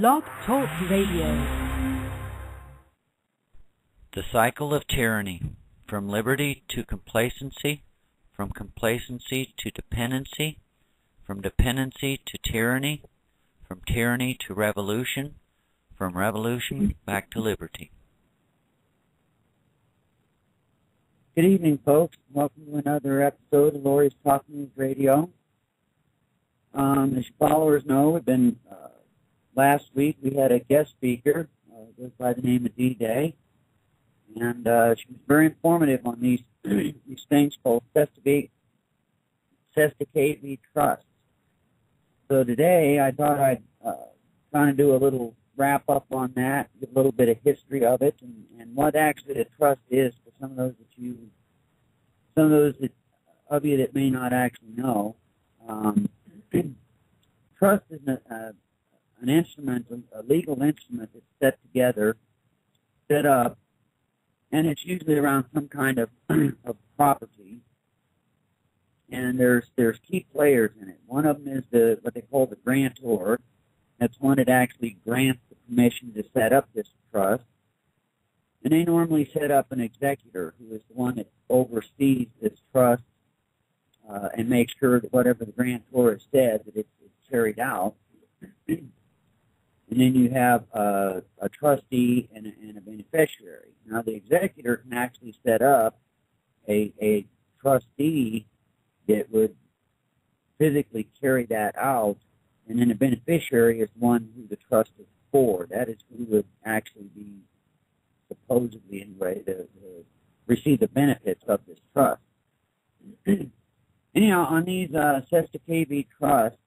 Blog Talk Radio. The cycle of tyranny, from liberty to complacency, from complacency to dependency, from dependency to tyranny, from tyranny to revolution, from revolution back to liberty. Good evening, folks. Welcome to another episode of Lawyers Talk News Radio. As your followers know, we've been last week we had a guest speaker, goes by the name of D-Day, and she was very informative on these these things called Cestui trusts. So today I thought I'd kind of do a little wrap up on that, give a little bit of history of it, and what actually a trust is for some of those of you that may not actually know. Trust is an instrument, a legal instrument that's set up, and it's usually around some kind of property. And there's key players in it. One of them is what they call the grantor. That's one that actually grants the permission to set up this trust. And they normally set up an executor, who is the one that oversees this trust and makes sure that whatever the grantor has said, that it's carried out. And then you have a trustee and a beneficiary. Now, the executor can actually set up a trustee that would physically carry that out, and then the beneficiary is one who the trust is for. That is who would actually be, supposedly anyway, to receive the benefits of this trust. Anyhow, on these Cestui trusts,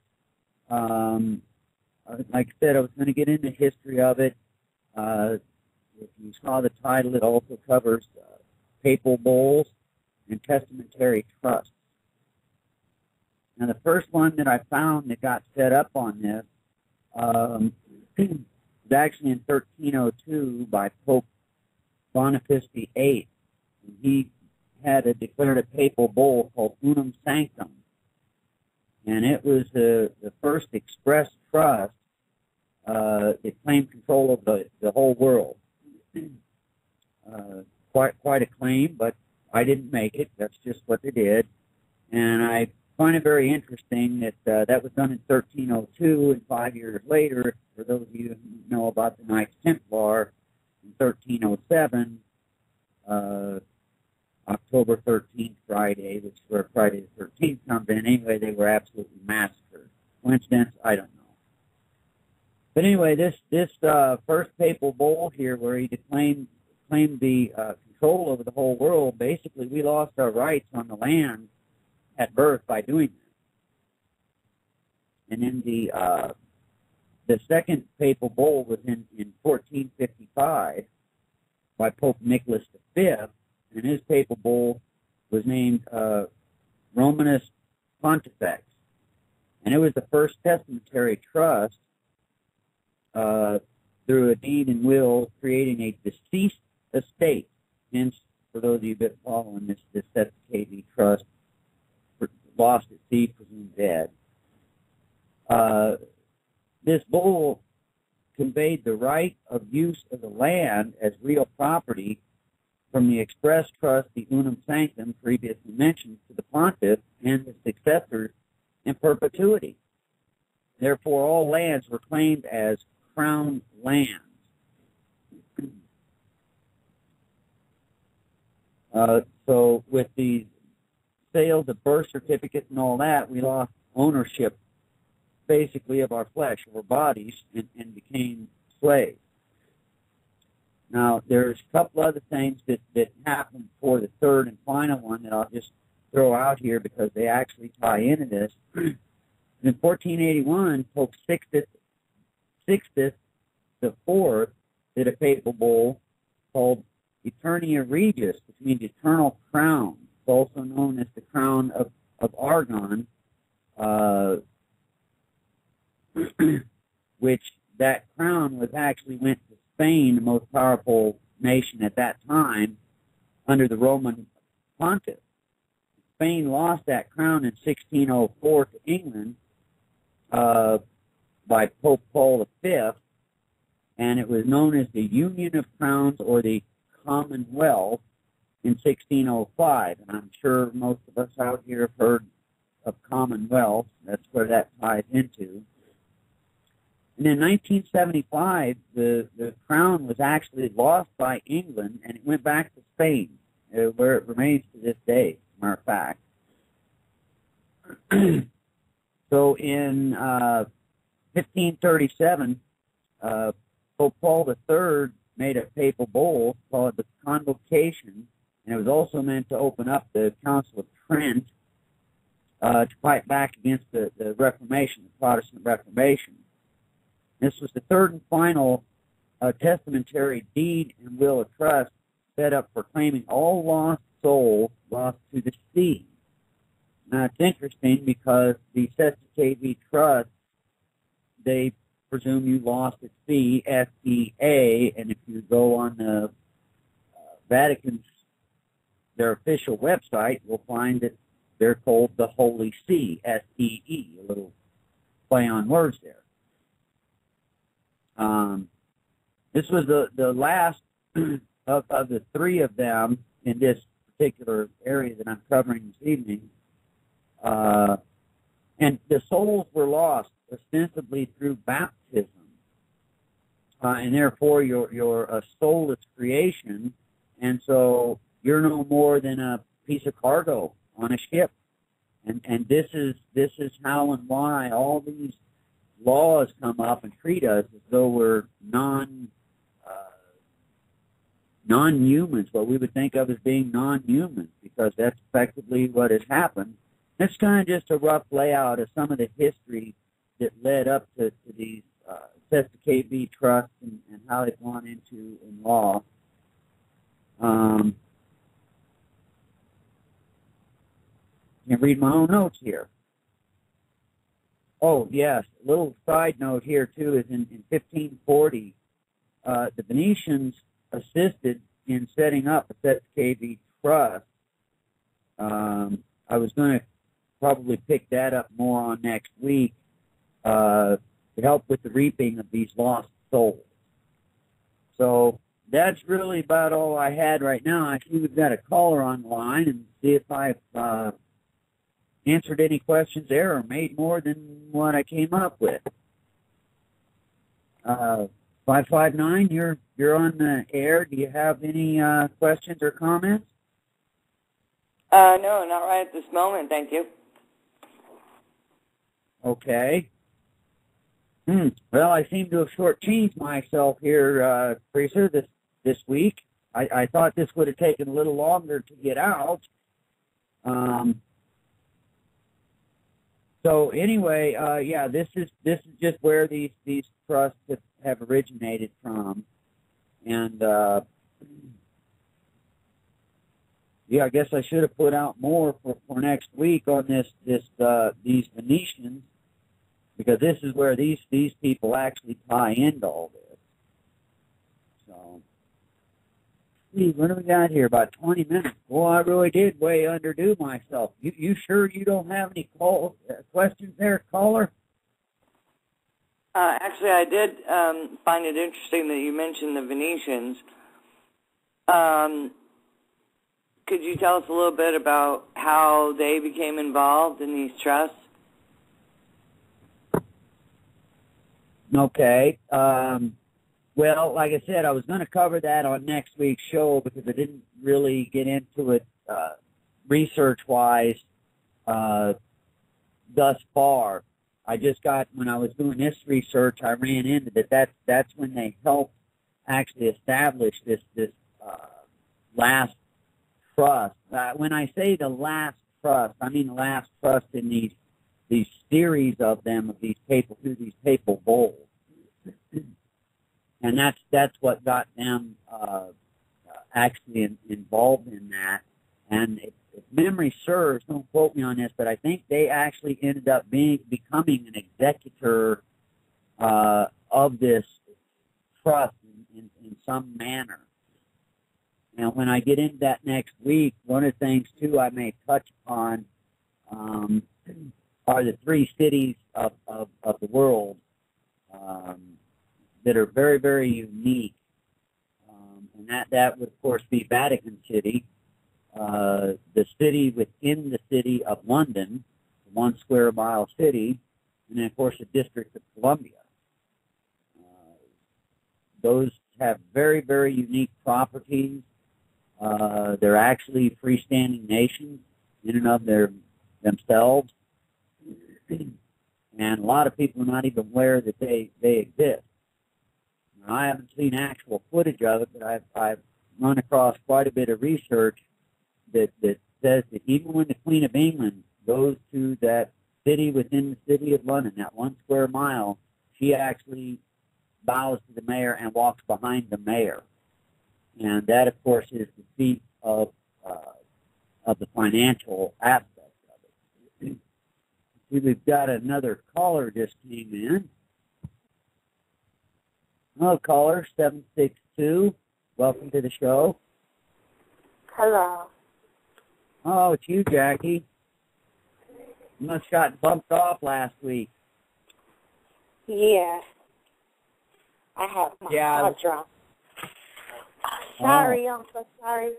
like I said, I was going to get into the history of it. If you saw the title, it also covers papal bulls and testamentary trusts. Now, the first one that I found that got set up on this was actually in 1302 by Pope Boniface VIII. He had declared a papal bull called Unum Sanctum. And it was the first express trust that claimed control of the whole world. Quite a claim, but I didn't make it. That's just what they did. And I find it very interesting that that was done in 1302, and 5 years later, for those of you who know about the Knights Templar, in 1307, October 13th, Friday, which is where Friday the 13th comes in. Anyway, they were absolutely massacred. Coincidence? I don't know. But anyway, this first papal bull here, where he claimed the control over the whole world, basically we lost our rights on the land at birth by doing that. And then the second papal bull was in 1455 by Pope Nicholas V, and his papal bull was named Romanus Pontifex. And it was the first testamentary trust through a deed and will creating a deceased estate. Hence, for those of you that are following this Cestui trust, lost at sea, presumed dead. This bull conveyed the right of use of the land as real property from the express trust, the Unum Sanctum, previously mentioned, to the pontiff and his successors in perpetuity. Therefore, all lands were claimed as crown lands. So with the sales of birth certificates and all that, we lost ownership, basically, of our flesh, of our bodies, and became slaves. Now, there's a couple other things that happened for the third and final one that I'll just throw out here because they actually tie into this. In 1481, Pope Sixtus IV did a papal bull called Eternia Regis, which means eternal crown. It's also known as the crown of Aragon, which that crown was actually went to Spain, the most powerful nation at that time, under the Roman pontiff. Spain lost that crown in 1604 to England by Pope Paul V, and it was known as the Union of Crowns or the Commonwealth in 1605. And I'm sure most of us out here have heard of Commonwealth. That's where that ties into. And in 1975, the crown was actually lost by England, and it went back to Spain, where it remains to this day, as a matter of fact. So in 1537, Pope Paul III made a papal bull called the Convocation, and it was also meant to open up the Council of Trent to fight back against the Reformation, the Protestant Reformation. This was the third and final testamentary deed and will of trust set up for claiming all lost souls lost to the sea. Now, it's interesting because the Cestui Trust, they presume you lost at sea, S-E-A, and if you go on the Vatican's, their official website, you'll find that they're called the Holy See, S-E-E, a little play on words there. This was the last of the three of them in this particular area that I'm covering this evening. And the souls were lost ostensibly through baptism. And therefore you're a soulless creation, and so you're no more than a piece of cargo on a ship. And this is how and why all these laws come up and treat us as though we're non-humans, what we would think of as being non-humans, because that's effectively what has happened. It's kind of just a rough layout of some of the history that led up to these Cestui trusts and how they've gone into in law. Can read my own notes here. Oh, yes, a little side note here, too, is in 1540, the Venetians assisted in setting up a Cestui trust. I was going to probably pick that up more on next week to help with the reaping of these lost souls. So that's really about all I had right now. I see we've got a caller on the line, and see if I've answered any questions there or made more than what I came up with. 559, you're on the air. Do you have any questions or comments? No, not right at this moment, thank you. Okay. Well, I seem to have shortchanged myself here, Fraser, this week. I thought this would have taken a little longer to get out. So anyway, yeah, this is just where these trusts have originated from, and yeah, I guess I should have put out more for next week on these Venetians, because this is where these people actually tie into all this. So, see, what do we got here? About 20 minutes. Well, I really did way underdo myself. You sure you don't have any questions there, caller? Actually, I did find it interesting that you mentioned the Venetians. Could you tell us a little bit about how they became involved in these trusts? Okay. Well, like I said, I was going to cover that on next week's show because I didn't really get into it research-wise thus far. I just got, when I was doing this research, I ran into that. That's when they helped actually establish this last trust. When I say the last trust, I mean the last trust in these series of them, of these papal bulls. And that's what got them actually involved in that. And if memory serves, don't quote me on this, but I think they actually ended up becoming an executor of this trust in some manner. Now, when I get into that next week, one of the things, too, I may touch upon are the three cities of the world. that are very, very unique. And that would, of course, be Vatican City, the city within the city of London, 1 square mile city, and then, of course, the District of Columbia. Those have very, very unique properties. They're actually freestanding nations in and of themselves. And a lot of people are not even aware that they exist. Now, I haven't seen actual footage of it, but I've run across quite a bit of research that says that even when the Queen of England goes to that city within the city of London, that 1 square mile, she actually bows to the mayor and walks behind the mayor. And that, of course, is the seat of the financial aspect of it. See, we've got another caller just came in. Hello, caller, 762. Welcome to the show. Hello. Oh, it's you, Jackie. You must have got bumped off last week. Yeah. I had my jaw dropped. Sorry, I'm so sorry.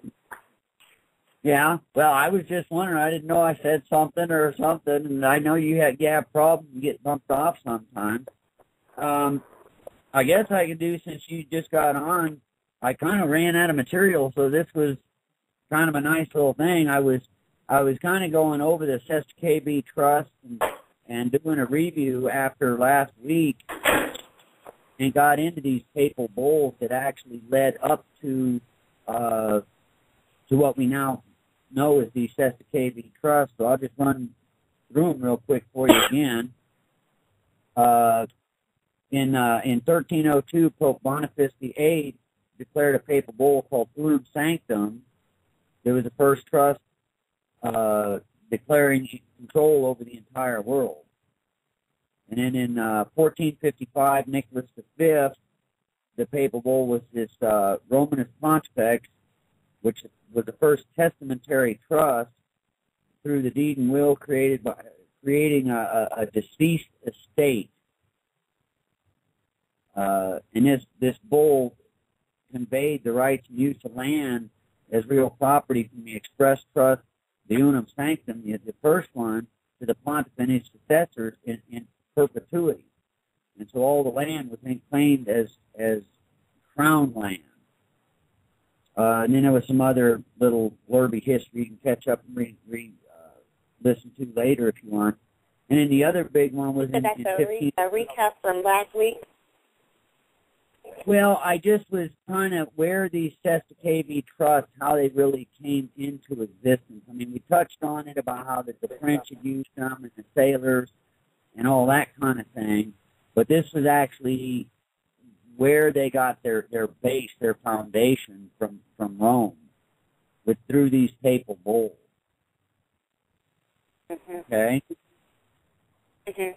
Yeah, well, I was just wondering. I didn't know I said something or something, and I know you have problems and get bumped off sometimes. I guess I could do, since you just got on, I kind of ran out of material, so this was kind of a nice little thing. I was kind of going over the Cestui Trust and doing a review after last week, and got into these papal bulls that actually led up to what we now know as the Cestui Trust. So I'll just run through them real quick for you again. In 1302, Pope Boniface VIII declared a papal bull called Bulls Sanctum. There was the first trust declaring control over the entire world. And then in 1455, Nicholas V, the papal bull was this Romanus Pontifex, which was the first testamentary trust through the deed and will creating a deceased estate. And this bull conveyed the rights and use of land as real property from the express trust, the unum sanctum, the first one, to the pontiff and his successors in perpetuity. And so all the land was then claimed as crown land. And then there was some other little blurby history you can catch up and listen to later if you want. And then the other big one was in 15... a recap from last week? Well, I just was trying to where these Cestui trusts, how they really came into existence. I mean, we touched on it about how the French had used them and the sailors and all that kind of thing. But this was actually where they got their base, their foundation from Rome, through these papal bulls. Mm-hmm. Okay? Mm-hmm.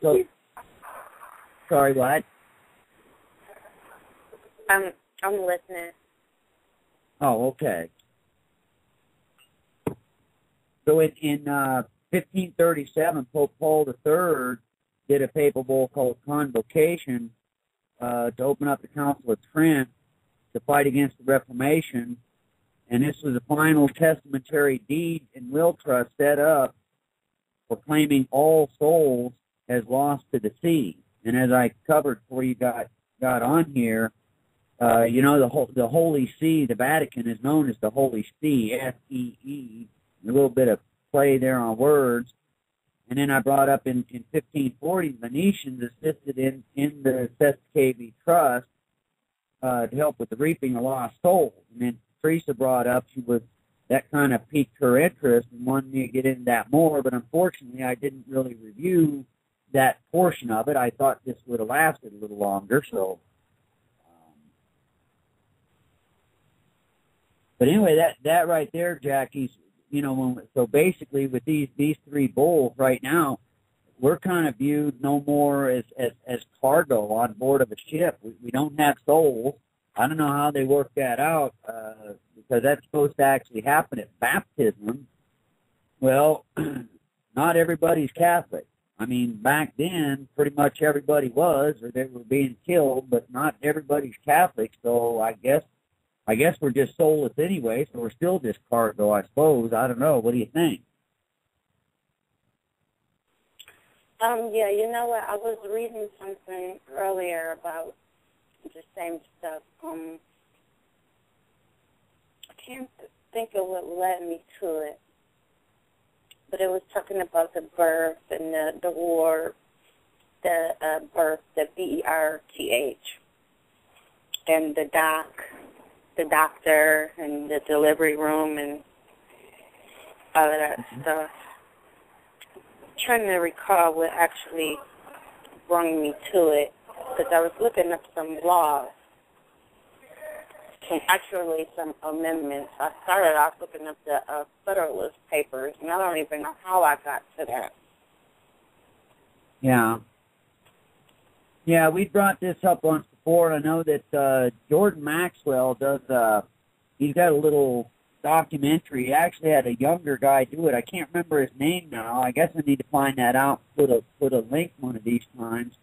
So, sorry, what? I'm listening. Oh, okay. So in 1537, Pope Paul III did a papal bull called Convocation to open up the Council of Trent to fight against the Reformation, and this was the final testamentary deed and will trust set up proclaiming all souls as lost to the sea. And as I covered before you got on here, you know, the Holy See, the Vatican, is known as the Holy See, S-E-E, a little bit of play there on words. And then I brought up in 1540, Venetians assisted in the Cestui Trust to help with the reaping of lost souls. And then Teresa brought up, that kind of piqued her interest and wanted me to get into that more, but unfortunately I didn't really review that portion of it. I thought this would have lasted a little longer, so... But anyway, that right there, Jackie's, you know, so basically with these three bulls right now, we're kind of viewed no more as cargo on board of a ship. We don't have souls. I don't know how they work that out because that's supposed to actually happen at baptism. Well, not everybody's Catholic. I mean, back then, pretty much everybody was, or they were being killed, but not everybody's Catholic. So I guess we're just soulless anyway. So we're still just cargo, I suppose. I don't know. What do you think? Yeah, you know what? I was reading something earlier about the same stuff. I can't think of what led me to it, but it was talking about the birth and the war, the birth, the BERTH, and the doctor, and the delivery room, and all of that stuff. Trying to recall what actually brought me to it, because I was looking up some laws, and actually some amendments. I started off looking up the Federalist Papers, and I don't even know how I got to that. Yeah. Yeah, we brought this up once before, and I know that Jordan Maxwell does, he's got a little documentary. He actually had a younger guy do it. I can't remember his name now. I guess I need to find that out, put a link one of these times,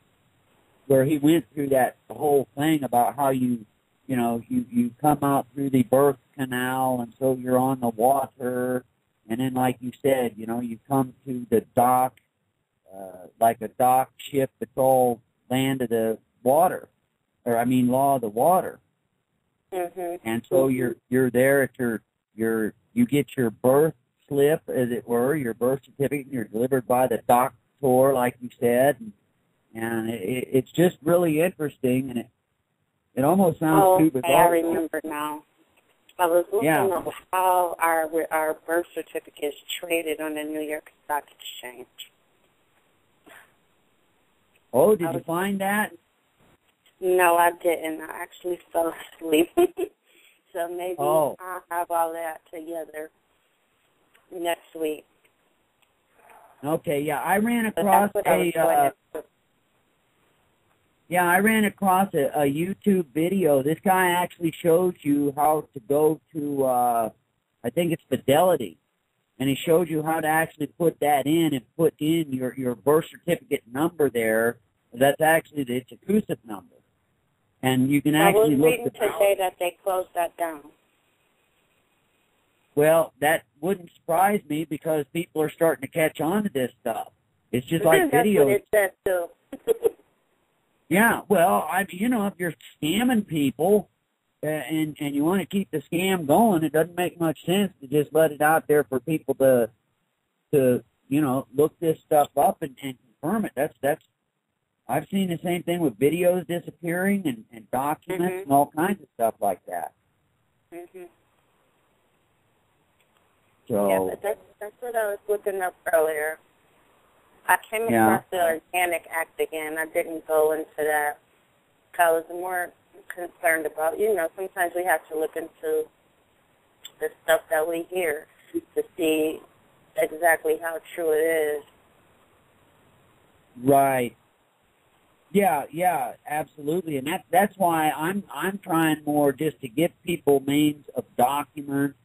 where he went through the whole thing about how you come out through the birth canal, and so you're on the water, and then, like you said, you come to the dock, like a dock ship that's all land of the water, law of the water. Mm-hmm. And so you're there at you get your birth slip, as it were, your birth certificate, and you're delivered by the doctor, like you said, and it's just really interesting, and it almost sounds too bizarre. I remember now. I was looking at how our birth certificates traded on the New York Stock Exchange. Oh, did you find that? No, I didn't. I actually fell asleep. So maybe I'll have all that together next week. Okay, yeah, I ran across a YouTube video. This guy actually shows you how to go to, I think it's Fidelity, and he shows you how to actually put that in and put in your birth certificate number there. That's actually the exclusive number. And you can actually look. I was reading today that they closed that down. Well, that wouldn't surprise me, because people are starting to catch on to this stuff. It's just like videos. That's what it said too. Yeah, well, if you're scamming people and you want to keep the scam going, it doesn't make much sense to just let it out there for people to look this stuff up and confirm it. That's I've seen the same thing with videos disappearing and documents and all kinds of stuff like that. Mm-hmm. So, yeah, but that's what I was looking up earlier. I came across the Organic Act again. I didn't go into that. I was more concerned about, sometimes we have to look into the stuff that we hear to see exactly how true it is. Right. Yeah, absolutely, and that's why I'm trying more just to give people means of documents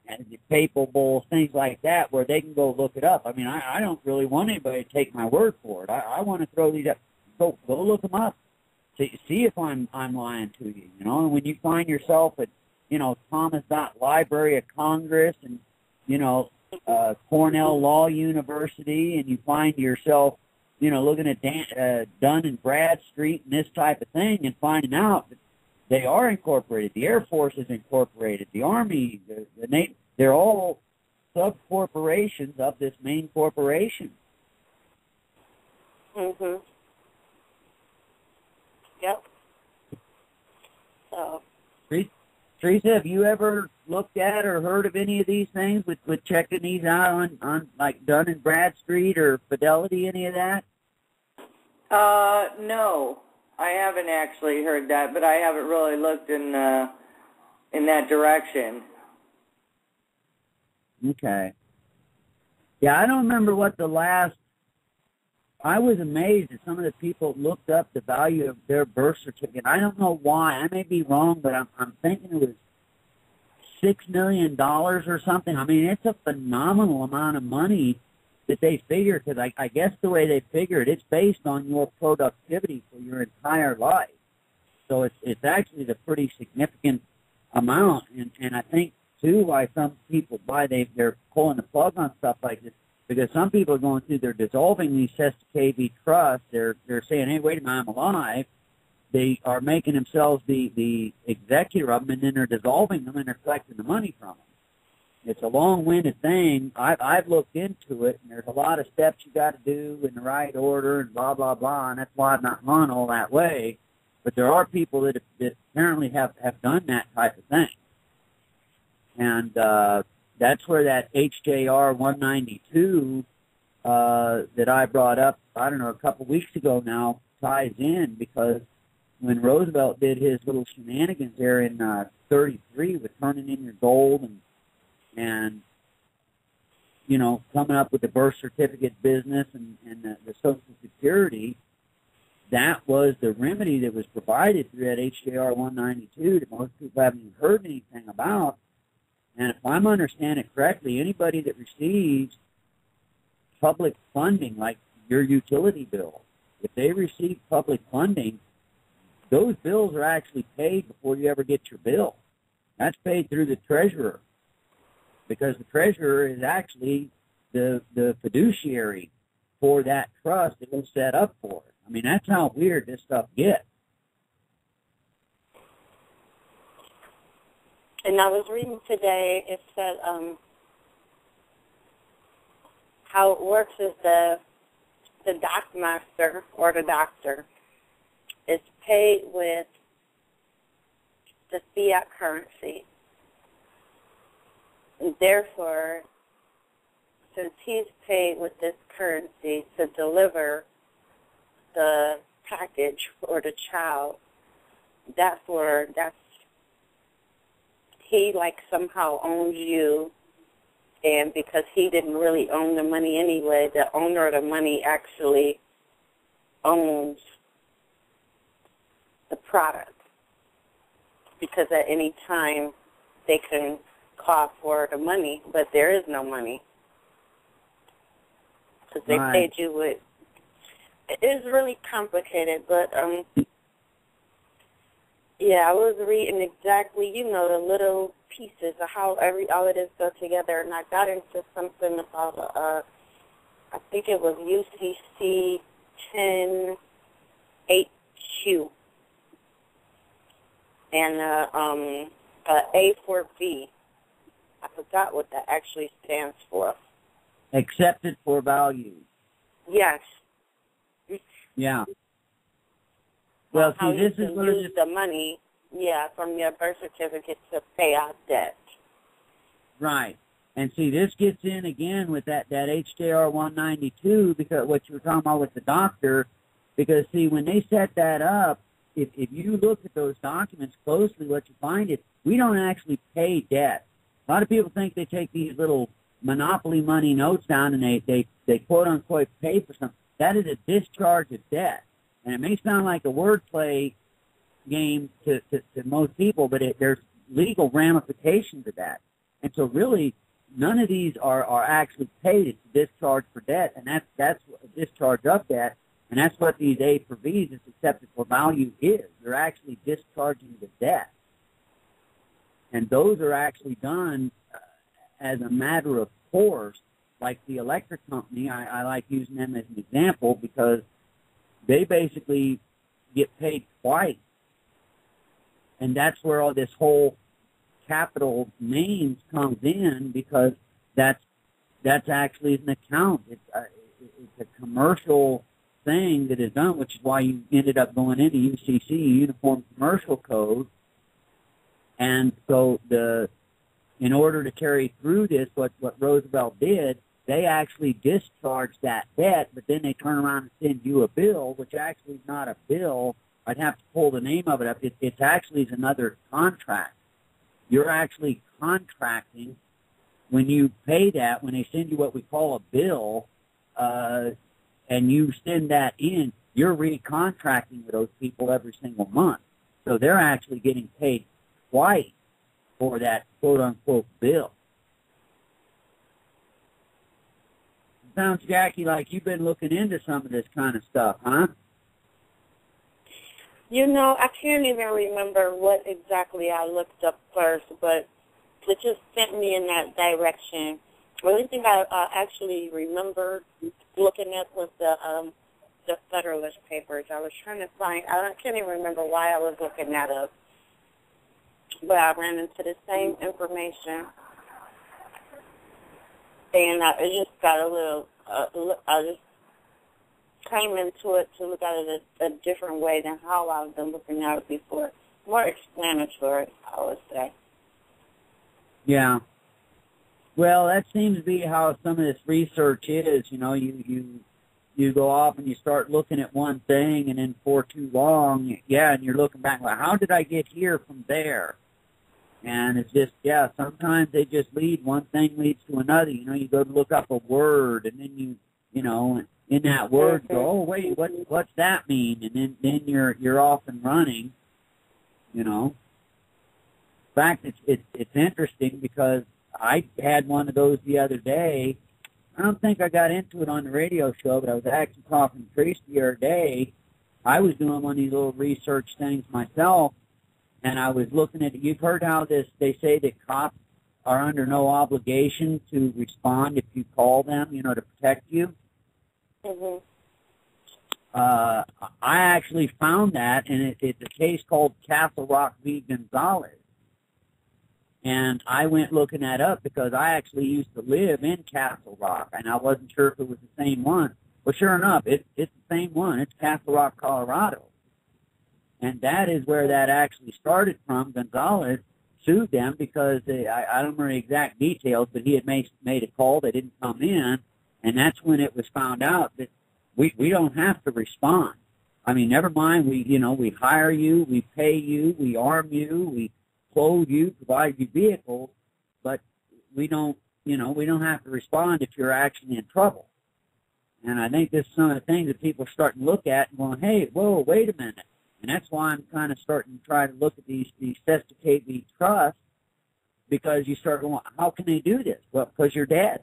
and the papal bulls, things like that, where they can go look it up. I mean, I don't really want anybody to take my word for it. I want to throw these up. Go look them up. See if I'm lying to you. And when you find yourself at Thomas Library of Congress and Cornell Law University, and you find yourself looking at Dun and Bradstreet and this type of thing, and finding out that they are incorporated. The Air Force is incorporated. The Army, the Navy, they're all sub-corporations of this main corporation. Mm-hmm. Yep. So. Teresa, have you ever looked at or heard of any of these things with checking these out on like Dun and Bradstreet or Fidelity, any of that? No, I haven't actually heard that, but I haven't really looked in that direction. Okay. Yeah, I don't remember what the last. I was amazed at some of the people looked up the value of their birth certificate. I don't know why. I may be wrong, but I'm thinking it was $6 million or something. I mean, it's a phenomenal amount of money that they figure, because I guess the way they figure it, it's based on your productivity for your entire life. So it's actually a pretty significant amount, and I think too why some people they're pulling the plug on stuff like this, because some people are going through, they're dissolving these Cestui trusts. They're saying, hey, wait a minute, I'm alive. They are making themselves the executor of them, and then they're dissolving them and they're collecting the money from them. It's a long-winded thing. I've looked into it, and there's a lot of steps you got to do in the right order and blah, blah, blah, and that's why I've not gone all that way. But there are people that apparently have done that type of thing. And that's where that HJR 192 that I brought up, I don't know, a couple weeks ago now, ties in, because when Roosevelt did his little shenanigans there in 33 with turning in your gold and you know, coming up with the birth certificate business and the Social Security, that was the remedy that was provided through that HJR 192 that most people haven't even heard anything about. And if I'm understanding it correctly, anybody that receives public funding, like your utility bill, if they receive public funding, those bills are actually paid before you ever get your bill. That's paid through the treasurer, because the treasurer is actually the fiduciary for that trust that was set up for it. I mean, that's how weird this stuff gets. And I was reading today, it said how it works is the dockmaster or the doctor is paid with the fiat currency. And therefore, since he's paid with this currency to deliver the package for the child, he like somehow owns you, and because he didn't really own the money anyway, the owner of the money actually owns the product, because at any time they can call for the money, but there is no money because they paid you with. It is really complicated, but yeah, I was reading exactly, you know, the little pieces of how all of this goes together, and I got into something about I think it was UCC 10-8Q and A4B. I forgot what that actually stands for. Accepted for value. Yes. Yeah. Well, see, this is where you use the money, from your birth certificate to pay off debt. Right. And see, this gets in again with that HJR 192, because what you were talking about with the doctor, because, see, when they set that up, if you look at those documents closely, what you find is we don't actually pay debt. A lot of people think they take these little monopoly money notes down and they quote-unquote pay for something. That is a discharge of debt. And it may sound like a wordplay game to most people, but there's legal ramifications of that. And so really, none of these are actually paid. It's a discharge for debt, and that's a discharge of debt, and that's what these A for V's, this accepted for value, is. They're actually discharging the debt. And those are actually done as a matter of course, like the electric company. I like using them as an example because they basically get paid twice. And that's where all this whole capital names comes in, because that's actually an account. It's a commercial thing that is done, which is why you ended up going into UCC, Uniform Commercial Code. And so in order to carry through this, what Roosevelt did, they actually discharge that debt, but then they turn around and send you a bill, which actually is not a bill. I'd have to pull the name of it up. It's actually another contract. You're actually contracting when you pay that, when they send you what we call a bill, and you send that in, you're recontracting with those people every single month. So they're actually getting paid twice for that quote-unquote bill. sounds, Jackie, like you've been looking into some of this kind of stuff, huh? You know, I can't even remember what exactly I looked up first, but it just sent me in that direction. The only thing I actually remembered looking at was the Federalist Papers. I was trying to find, I can't even remember why I was looking that up, but I ran into the same information, and it just got a little, I just came into it to look at it a different way than how I've been looking at it before. More explanatory, I would say. Yeah. Well, that seems to be how some of this research is. You know, you go off and you start looking at one thing, and then for too long, and you're looking back, like, how did I get here from there? And it's just, sometimes they just lead, one thing leads to another. You know, you go to look up a word, and then you know, in that word, go, oh, wait, what's that mean? And then you're off and running, you know. In fact, it's interesting because I had one of those the other day. I don't think I got into it on the radio show, but I was actually talking to Tracy the other day. I was doing one of these little research things myself, and I was looking at it. You've heard how they say that cops are under no obligation to respond if you call them, you know, to protect you. Mm-hmm. I actually found that, and it's a case called Castle Rock v. Gonzalez. And I went looking that up because I actually used to live in Castle Rock, and I wasn't sure if it was the same one. Well, sure enough, it's the same one. It's Castle Rock, Colorado. And that is where that actually started from. Gonzalez sued them because I don't remember the exact details, but he had made a call. They didn't come in, and that's when it was found out that we don't have to respond. I mean, never mind, we hire you, we pay you, we arm you, we clothe you, provide you vehicles, but we don't have to respond if you're actually in trouble. And I think this is some of the things that people are starting to look at and going, hey, whoa, wait a minute. And that's why I'm kind of starting to try to look at these Cestui v. Trust, because you start going, how can they do this? Well, because you're dead.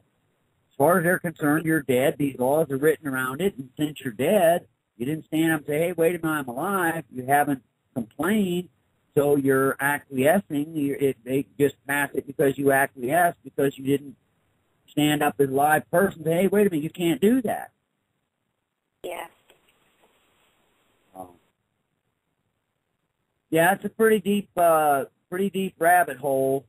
As far as they're concerned, you're dead. These laws are written around it, and since you're dead, you didn't stand up and say, hey, wait a minute, I'm alive. You haven't complained. So you're acquiescing. They just pass it because you acquiesced, because you didn't stand up as a live person and say, hey, wait a minute, you can't do that. Yeah. Yeah, it's a pretty deep rabbit hole,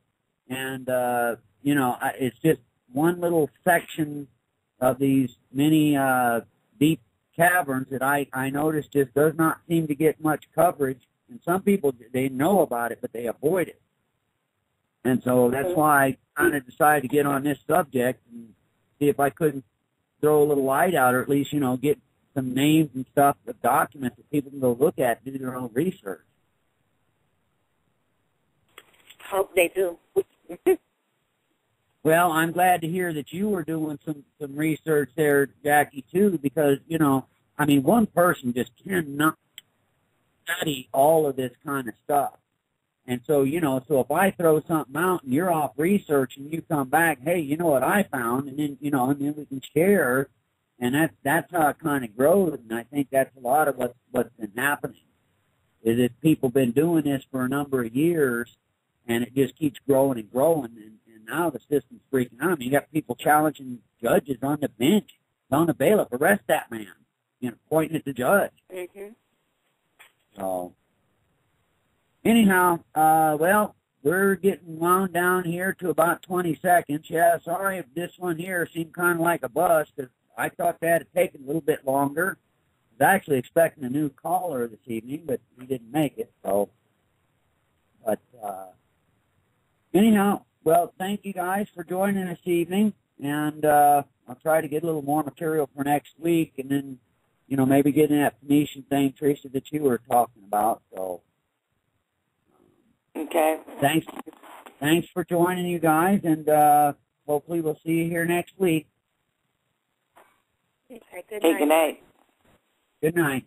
and it's just one little section of these many deep caverns that I noticed just does not seem to get much coverage. And some people, they know about it, but they avoid it. And so that's why I kind of decided to get on this subject and see if I couldn't throw a little light out, or at least, get some names and stuff of documents that people can go look at and do their own research. Hope they do. Well, I'm glad to hear that you were doing some research there, Jackie, too, because, one person just cannot study all of this kind of stuff. And so, so if I throw something out and you're off research and you come back, hey, you know what I found, and then, and then we can share, and that's how it kind of grows, and I think that's a lot of what's been happening, is that people been doing this for a number of years, and it just keeps growing and growing, and now the system's freaking out. I mean, you got people challenging judges on the bench, telling the bailiff, arrest that man, pointing at the judge. Mm-hmm. So, anyhow, well, we're getting wound down here to about 20 seconds. Yeah, sorry if this one here seemed kind of like a bust, because I thought that had taken a little bit longer. I was actually expecting a new caller this evening, but he didn't make it. So, but anyhow, well, thank you guys for joining this evening, and I'll try to get a little more material for next week, and then, maybe get in that Phoenician thing, Teresa, that you were talking about. So, okay. Thanks for joining, you guys, and hopefully we'll see you here next week. Okay, good Hey, night. good night. Good night.